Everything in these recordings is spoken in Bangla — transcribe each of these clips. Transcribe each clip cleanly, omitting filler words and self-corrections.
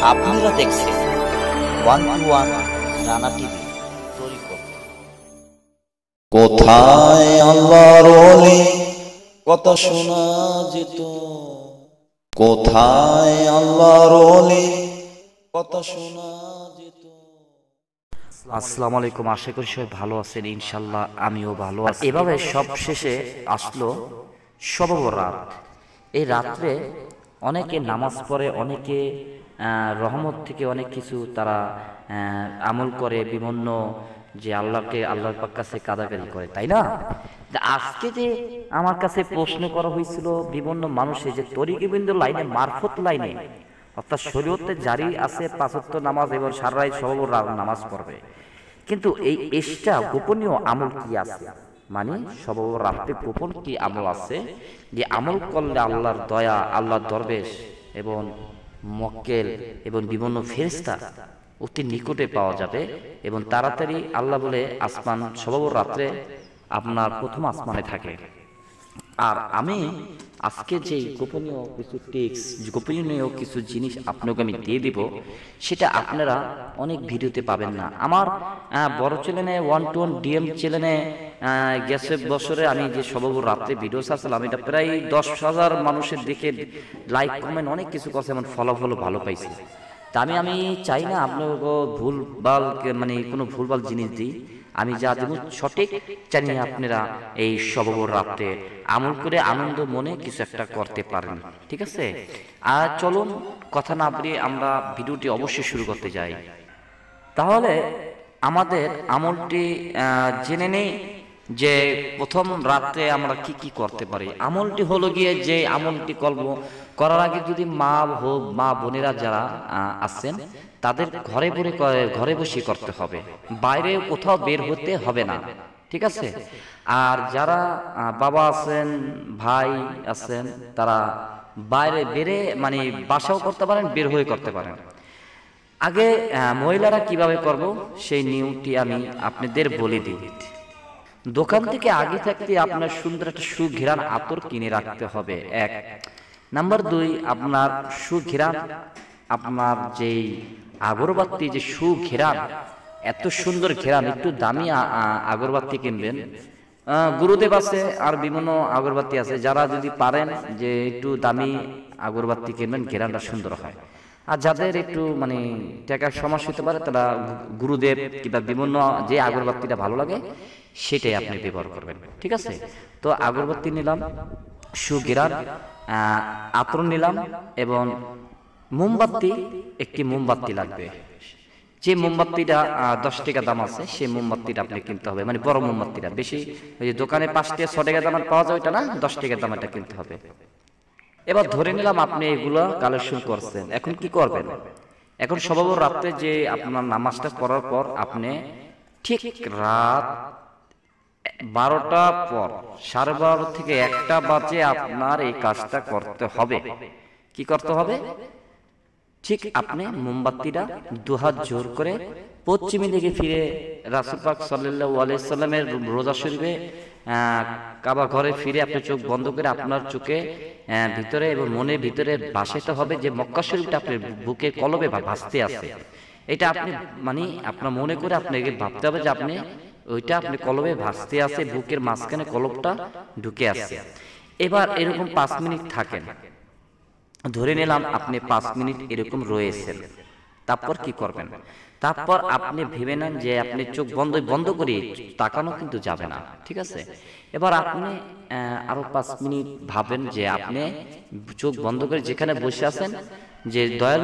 আপনারা দেখছেন 121 রানা টিভি। কোথায় আল্লাহর ওলি কথা শোনা যেত, কোথায় আল্লাহর ওলি কথা শোনা যেত। আসসালামু আলাইকুম, আশা করি সবাই ভালো আছেন। ইনশাল্লাহ আমিও ভালো আছি। এভাবে সব শেষে আসলো শবে বরাত। এই রাত্রে অনেকে নামাজ পড়ে, অনেকে রহমত থেকে অনেক কিছু তারা আমল করে, বিভিন্ন যে আল্লাহর পাক কাছে কাদাকারি করে, তাই না? আজকে যে আমার কাছে প্রশ্ন করা হয়েছিল বিভিন্ন মানুষের যে তরিকবিন্দু লাইনে, মারফত লাইনে, অর্থাৎ শরীয়তে জারি আছে 5 ওয়াক্ত নামাজ এবং সারা রাত শবে বরাত নামাজ পড়বে, কিন্তু এই এক্সট্রা গোপনীয় আমল কি আছে, মানে শবে বরাতে গোপন কি আমল আছে, যে আমল করলে আল্লাহর দয়া, আল্লাহর দরবেশ এবং মক্কেল এবং বিভিন্ন ফেরেশতা অতি নিকটে পাওয়া যাবে এবং তাড়াতাড়ি আল্লাহ বলে আসমান শবে বরাতে আপনার প্রথম আসমানে থাকে। আর আমি আজকে যে গোপনীয় কিছু টিপস, গোপনীয় কিছু জিনিস আপনাকে আমি দিয়ে দিব, সেটা আপনারা অনেক ভিডিওতে পাবেন না। আমার বড় চ্যানেলে 121 ডিএম চ্যানেলে গেছে বছরে আমি যে শবে বরাতে ভিডিও ছাড়ছিলাম, এটা প্রায় 10,000 মানুষের দিকে লাইক, কমেন্ট অনেক কিছু করছে, এমন ফলাফলও ভালো পাইছি। তা আমি চাই না আপনাকে ভুলভাল, মানে কোনো ভুলভাল জিনিস দিই। আমি যা দেব সঠিক জানি আপনারা এই শবে বরাতে আমল করে আনন্দ মনে কিছু একটা করতে পারেন, ঠিক আছে? আর চলুন কথা না বাড়িয়ে আমরা ভিডিওটি অবশ্যই শুরু করতে যাই। তাহলে আমাদের আমলটি জেনে নেই যে প্রথম রাতে আমরা কি কি করতে পারি। আমলটি হলো গিয়ে, যে আমলটি করার আগে যদি মা বোনেরা যারা আছেন তাদের ঘরে বসে করতে হবে, বাইরে কোথাও বের হতে হবে না, ঠিক আছে? আর যারা বাবা আছেন, ভাই আছেন, তারা বাইরে মানে বাসাও করতে পারেন, বের হয়ে করতে পারেন। আগে মহিলারা কিভাবে করব সেই নিয়মটি আমি আপনাদের বলে দিই। দোকান থেকে আগে থাকতে আপনার সুন্দর একটা সুঘ্রাণ আতর কিনে রাখতে হবে, 1 নাম্বার। 2, আপনার সুঘ্রাণ, আপনার যেই আগরবাতি, যে সুঘ্রাণ, এত সুন্দর ঘেরান, একটু দামি আগরবাতি কিনবেন। গুরুদেব আছে আর বিভিন্ন আগরবাতি আছে, যারা যদি পারেন যে একটু দামি আগরবাতি কিনবেন, ঘেরানটা সুন্দর হয়। আর যাদের একটু মানে টাকার সমস্যা হতে পারে, তারা গুরুদেব কিংবা বিভিন্ন যে আগরবাতিটা ভালো লাগে সেটাই আপনি ব্যবহার করবেন, ঠিক আছে? তো আগরবাতি নিলাম, সুঘ্রাণ আতর নিলাম, এবং মোমবাতি, একটি মোমবাতি লাগবে। যে মোমবাতিটা 10 টাকা দাম আছে, সেই মোমবাতিটা আপনি কিনতে হবে, মানে বড় মোমবাতিটা। বেশি ওই যে দোকানে 5 টাকা 6 টাকা দাম পাওয়া যায় ওইটা না, 10 টাকা দাম এটা কিনতে হবে। এবার ধরে নিলাম আপনি এগুলো কালেকশন করছেন, এখন কি করবেন? এখন শবে বরাতে যে আপনার নামাজটা করার পর আপনি ঠিক রাত 12টার পর, 12:30 থেকে 1টা বাজে আপনার এই কাজটা করতে হবে। কি করতে হবে? ঠিক আপনি মোমবাতিটা 2 হাত জোর করে পশ্চিমী দিকে ফিরে, রাসূল পাক সাল্লাল্লাহু আলাইহি সাল্লামের রোজা শরীফে কাবা ঘরে ফিরে আপনি চোখ বন্ধ করে আপনার চোখে ভিতরে এবং মনের ভিতরে ভাসাতে হবে যে মক্কা শরীফটা আপনার বুকের কলবে ভাসতে আছে। এটা আপনি মানে আপনার মনে করে আপনাকে ভাবতে হবে যে আপনি ওইটা আপনি কলবে ভাসতে আছে, বুকের মাঝখানে কলবটা ঢুকে আছে। এবার এরকম 5 মিনিট থাকেন, ধরে নিলাম আপনি 5 মিনিট এরকম রয়েছেন। তারপর কি করবেন? তারপর আপনি ভেবে নেন যে আপনি চোখ বন্ধ করে তাকানো কিন্তু যাবে না, ঠিক আছে? এবার আপনি আরো 5 মিনিট ভাবেন যে আপনি চোখ বন্ধ করে যেখানে বসে আছেন, যে দয়াল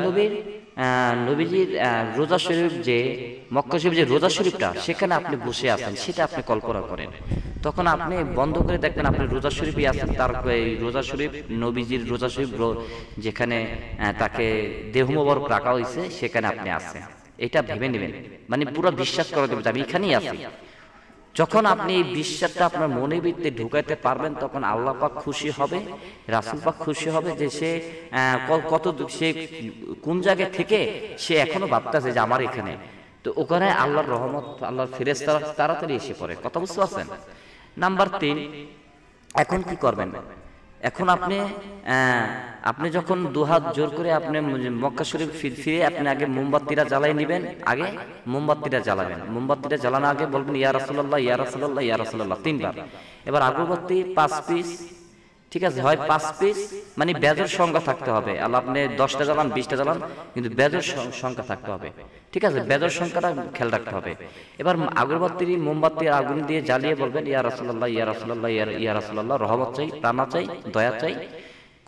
নবীজির রোজা শরীফ, যে মক্কা শরীফ যে রোজা শরীফটা, সেখানে আপনি বসে আছেন, সেটা আপনি কল্পনা করেন। তখন আপনি বন্ধ করে দেখবেন আপনি রোজা শরীফই আছেন, তার রোজা শরীফ, নবীজির রোজা শরীফ যেখানে তাকে দেহ মোবারক রাখা হয়েছে, সেখানে আপনি আছেন। এটা ভেবে নেবেন, মানে পুরো বিশ্বাস করে দেবেন আমি এখানেই আছি। যখন আপনি এই বিশ্বাসটা আপনার মনের ভিতরে ঢুকাইতে পারবেন, তখন আল্লাহ পাক খুশি হবে, রাসূল পাক খুশি হবে, যে সে সে কোন জায়গা থেকে সে এখনো ভাবতেছে যে আমার এখানে। তো ওখানে আল্লাহর রহমত, আল্লাহর ফেরেশতারা তাড়াতাড়ি এসে পড়ে। কথা বুঝতে পারছেন? নাম্বার 3, এখন কি করবেন? এখন আপনি আপনি যখন দুহাত জোর করে আপনি মক্কা শরীফ ফিরে আপনি আগে মোমবাতিটা জ্বালাই নেবেন, আগে মোমবাতিটা জ্বালাবেন। মোমবাতিটা জ্বালানো আগে বলবেন ইয়া রাসূলুল্লাহ ইয়া রাসূলুল্লাহ ইয়া রাসূলুল্লাহ 3 বার। এবার আগরবাতি 5 পিস, ঠিক আছে, হয় 5 পিস, মানে বেজোর সংখ্যা থাকতে হবে। আল্লাহ আপনি 10টা জ্বালান 20টা জ্বালান, কিন্তু বেজোর সংখ্যা থাকতে হবে, ঠিক আছে, বেজোর সংখ্যাটা খেয়াল রাখতে হবে। এবার আগরবাতি মোমবাতির আগুন দিয়ে জ্বালিয়ে বলবেন ইয়া রাসূলুল্লাহ ইয়া রাসূলুল্লাহ ইয়া রাসূলুল্লাহ, রহমত চাই, প্রাণা চাই, দয়া চাই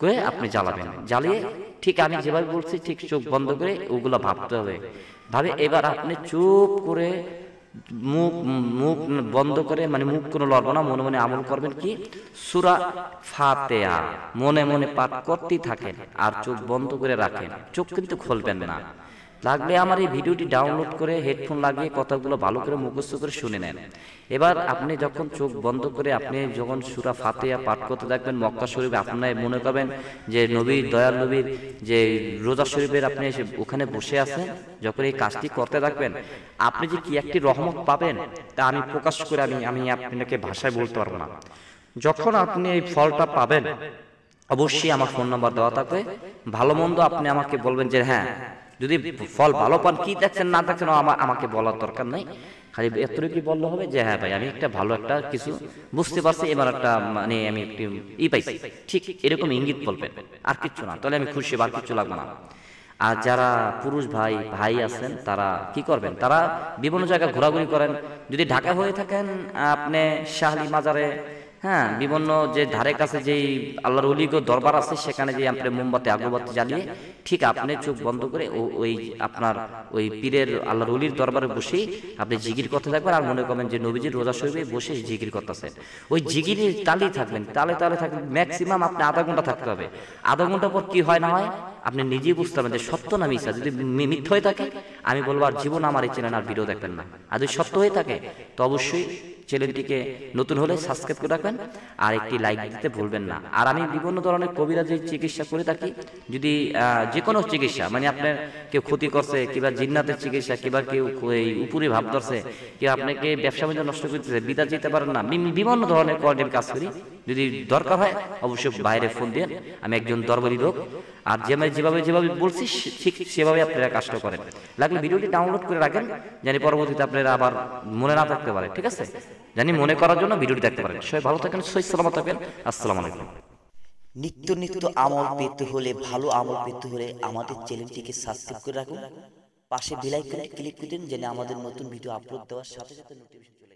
করে আপনি জ্বালাবেন। জ্বালিয়ে ঠিক আমি যেভাবে বলছি ঠিক চোখ বন্ধ করে ওগুলা ভাবতে হবে। ভাবে এবার আপনি চুপ করে মুখ মুখ বন্ধ করে, মানে মুখ কোনো লড়বো না, মনে মনে আমল করবেন কি সূরা ফাতিহা মনে মনে পাঠ করতেই থাকেন আর চোখ বন্ধ করে রাখেন, চোখ কিন্তু খুলবেন না। লাগলে আমার এই ভিডিওটি ডাউনলোড করে হেডফোন লাগিয়ে কথাগুলো ভালো করে মুখস্থ করে শুনে নেন। এবার আপনি যখন চোখ বন্ধ করে আপনি যখন সূরা ফাতিহা পাঠ করতে থাকবেন মক্কা শরীফে, আপনার মনে করবেন যে নবীর দয়াল নবীর যে রোজা শরীফের আপনি এসে ওখানে বসে আছেন, যখন এই কাজটি করতে থাকবেন আপনি যে কি একটি রহমত পাবেন তা আমি প্রকাশ করে আমি আপনাকে ভাষায় বলতে পারবো না। যখন আপনি এই ফলটা পাবেন অবশ্যই আমার ফোন নাম্বার দেওয়া থাকবে, ভালো মন্দ আপনি আমাকে বলবেন যে হ্যাঁ যদি ফল ভালো পান, কি দেখছেন না দেখছেন আমাকে বলার দরকার নাই, খালি এতটুকু বললে হবে যে হ্যাঁ ভাই আমি একটা ভালো একটা কিছু বুঝতে পারছি, এবার একটা মানে আমি একটু পাইছি, ঠিক এরকম ইঙ্গিত বলবেন, আর কিচ্ছু না, তাহলে আমি খুশি, আর কিচ্ছু লাগবে না। আর যারা পুরুষ ভাই আছেন তারা কি করবেন, তারা বিভিন্ন জায়গায় ঘোরাঘুরি করেন। যদি ঢাকা হয়ে থাকেন আপনি শাহলি মাজারে, হ্যাঁ, বিভিন্ন যে ধারে কাছে যেই আল্লাহর ওলিগো দরবার আছে সেখানে যে আপনি মোমবাতি আগরবাতি জ্বালিয়ে ঠিক আপনি চোখ বন্ধ করে ওই আপনার ওই পীরের আল্লাহর ওলির দরবারে বসেই আপনি জিকির করতে থাকবেন আর মনে করবেন যে নবীজির রোজা শরীফে বসে জিকির করতেছেন। ওই জিকিরের তালেই থাকবেন, তালে থাকবেন, ম্যাক্সিমাম আপনি আধা ঘন্টা থাকতে হবে। আধা ঘন্টা পর কি হয় না হয় আপনি নিজেই বুঝতে পারবেন যে সত্য না মিথ্যা। যদি মিথ্যা হয়ে থাকে আমি বলবো আর জীবন আমার এই চ্যানেল আর ভিডিও দেখবেন না। আর যদি সত্য হয়ে থাকে তো অবশ্যই চ্যানেলটিকে নতুন হলে সাবস্ক্রাইব করে রাখবেন আর একটি লাইক দিতে ভুলবেন না। আর আমি বিভিন্ন ধরনের কবিরাজি চিকিৎসা করে থাকি, যদি যে কোনো চিকিৎসা মানে আপনার কেউ ক্ষতি করছে কিংবা জিন্নাতের চিকিৎসা কিংবা কেউ এই উপরে ভাব ধরছে কেউ আপনাকে ব্যবসা বাণিজ্য নষ্ট করতেছে, বিদা যেতে পারেন না, বিভিন্ন ধরনের কোয়ালিটির কাজ করি। যদি দরকার হয় অবশ্যই বাইরে ফোন দেন, আমি একজন দরবারি লোক। আর যেভাবে বলছি ঠিক সেভাবে আপনারা কাজটা করেন। লাগলে ভিডিওটি ডাউনলোড করে রাখেন জানি পরবর্তীতে আপনারা আবার মনে না থাকতে পারে, ঠিক আছে, জানি মনে করার জন্য ভিডিওটি দেখতে পারেন। সবাই ভালো থাকেন, সহি সালামত থাকবেন। আসসালামু আলাইকুম। নিত্য নিত্য আমল পেতে হলে, ভালো আমল পেতে হলে আমাদের চ্যানেলটিকে সাবস্ক্রাইব করে রাখুন, পাশে বেল আইকনে ক্লিক করে দিন যেন আমাদের নতুন ভিডিও আপলোড দেওয়ার সাথে সাথে নোটিফিকেশন